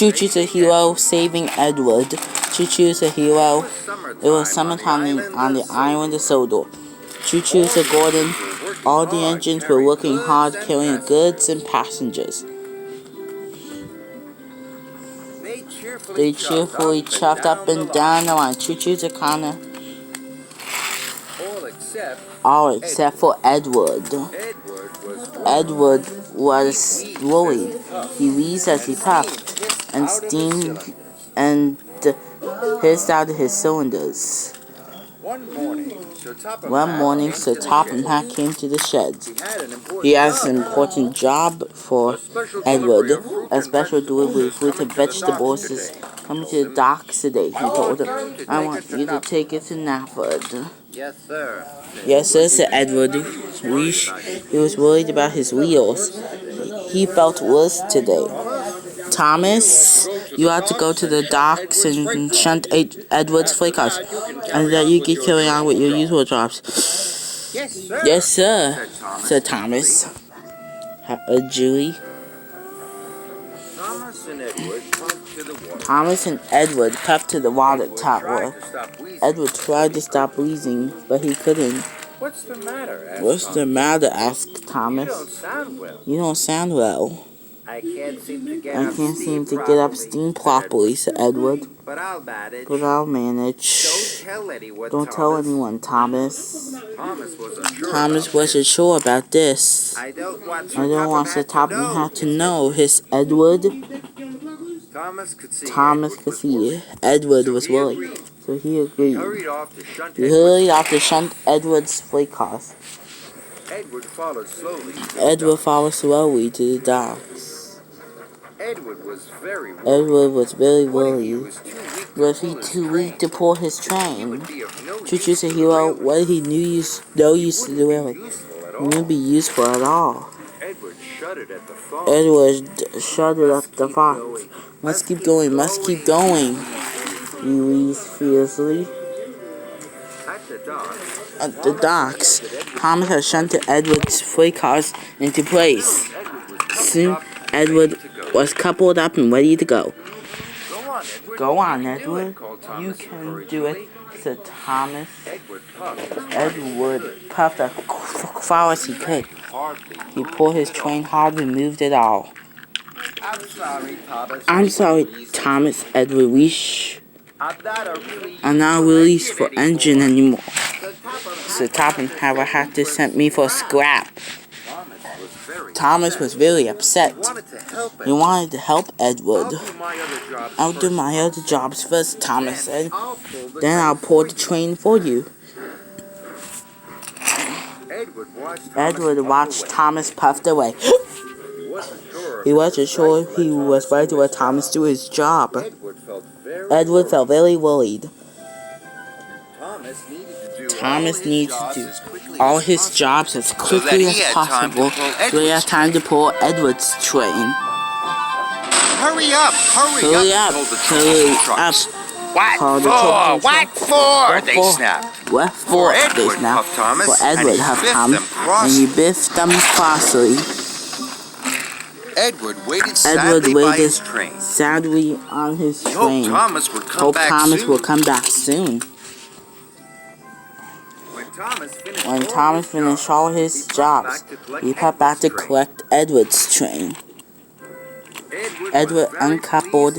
Choo-choo's a hero saving Edward. Choo-choo's a hero. It was summertime on the island of Sodor. Choo-choo's a Gordon. All the engines were working hard, carrying goods and passengers. They cheerfully chuffed up and down the line. Choo-choo's a Connor. All except for Edward. Edward was worried. He wheezed as he puffed and steamed and hissed out his cylinders. One morning, Sir Topham Hatt came to the sheds. He had an important job for Edward. A special delivery of fruit and vegetables is coming to the docks today, he told him. I want you to take it to Nafford. Yes, sir. Yes, sir, said Edward. He was worried about his wheels. He felt worse today. Thomas, you ought to go to the docks and shunt Edward's freight cars, and let you get carrying on with your usual jobs. Yes, sir, said Thomas. Julie. Thomas and Edward puffed to the water tower. Edward tried to stop breathing, but he couldn't. What's the matter? What's the matter? Asked Thomas. You don't sound well. I can't seem to get up steam properly, said Edward. But I'll manage. Don't tell anyone, Thomas. Thomas wasn't sure about this. I don't want Sir Topham Hatt to know, hissed Edward. Thomas could see Edward was worried, so he agreed. He hurried off to shunt Edward's freight cars. Edward followed slowly to the docks. Edward was very worried. Was he too weak to pull his train? Choo-choo's a hero. What he knew no use to do it. He wouldn't be useful at all. Edward shuddered at the thought. Must keep going, he wheezed fiercely. At the docks, Thomas had shunted Edward's freight cars into place. Soon, Edward was coupled up and ready to go. Go on, Edward. You can do it, said Thomas. Edward puffed as far as he could. He pulled his train hard and moved it all. I'm sorry, Thomas. Edward wished. I'm not released for engine anymore. So Topham Hatt had to send me for scrap. Thomas was very upset. He wanted to help Edward. I'll do my other jobs first, Thomas said. Then I'll pull the train for you. Edward watched Thomas puffed away. He wasn't sure he was ready to let Thomas do his job. Edward felt very worried. Thomas needed to do all his jobs as quickly as possible so he had time to pull Edward's train. Hurry up! Hurry up! What for? They snapped. What for? They snapped. For Edward huffed Thomas, and he biffed them crossly. Edward waited sadly on his train. Hope Thomas would come back soon. When Thomas finished all his jobs, he got back to collect Edward's train. Edward uncoupled,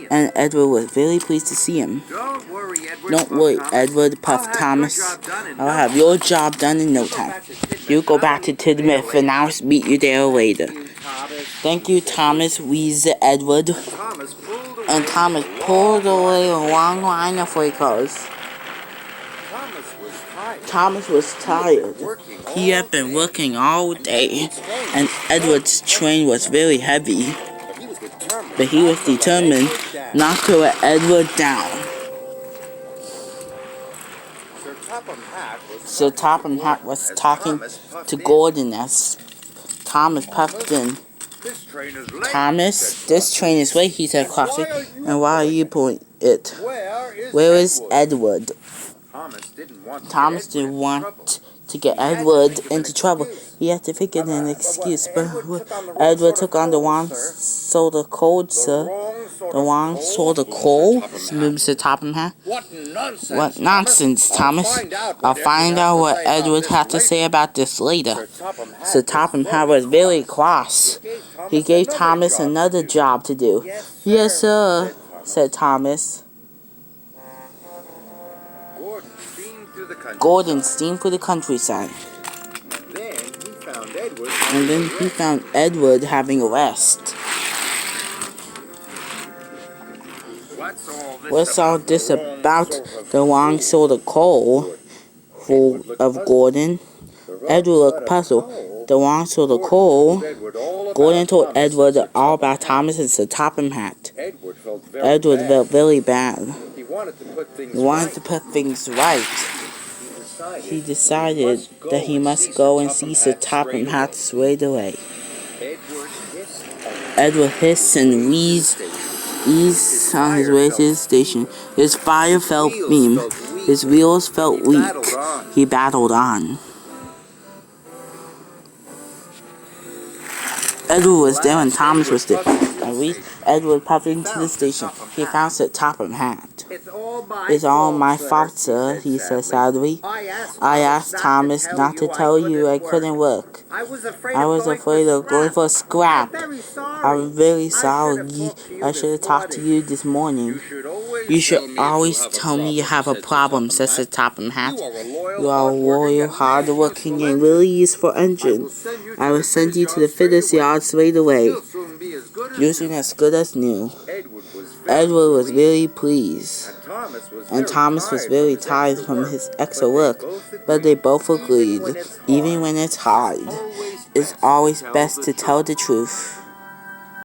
and Edward was very pleased to see him. Don't worry, Edward, puffed Thomas. I'll have your job done in no time. You go back to Tidmouth, and I'll meet you there later. Thank you, Thomas, wheezed Edward. And Thomas pulled away a long line of freight cars. Thomas was tired. He had been working all day, and Edward's train was very heavy. But he was determined not to let Edward down. Sir Topham Hatt was talking to Gordon as Thomas puffed in. Thomas, this train is late, he said crossly. And why are you pulling it? Where is Edward? Thomas didn't want to get Edward into trouble. He had to figure an excuse, but Edward took on the one soda cold, sir. The Wong saw the coal, Mr. Topham Hatt. What nonsense, Thomas. I'll find out what Edward had to say about this later. Sir Topham Hatt was very cross. He gave Thomas another job to do. Yes, sir, said Thomas. Gordon steamed through the countryside. And then he found Edward having a rest. What's all this about? The Wong saw the coal full of Gordon. Edward looked puzzled. The Wong saw the coal. Gordon told Edward all about Thomas and Sir Topham Hatt. Edward felt very bad. He wanted to put things right. He decided that he must go and see Sir Topham Hatt straight away. Edward hissed and wheezed on his way to the station. His fire felt beam. His wheels felt weak. He battled on. Edward was there and Thomas was there. Edward popped into the station. He found Sir Topham Hatt. It's all my fault, sir, he said sadly. I asked Thomas not to tell you I couldn't work. I was afraid of going for a scrap. I'm very sorry. I should have talked to you this morning. You should always tell me you have a problem, said Sir Topham Hatt. You are a loyal, hard-working, and really useful engine. I will send you to the fitters' yard straight away. You'll soon as good as new. Edward was very pleased, and Thomas was very tired from his extra work, but they both agreed, even when it's hard, it's always best to tell the truth.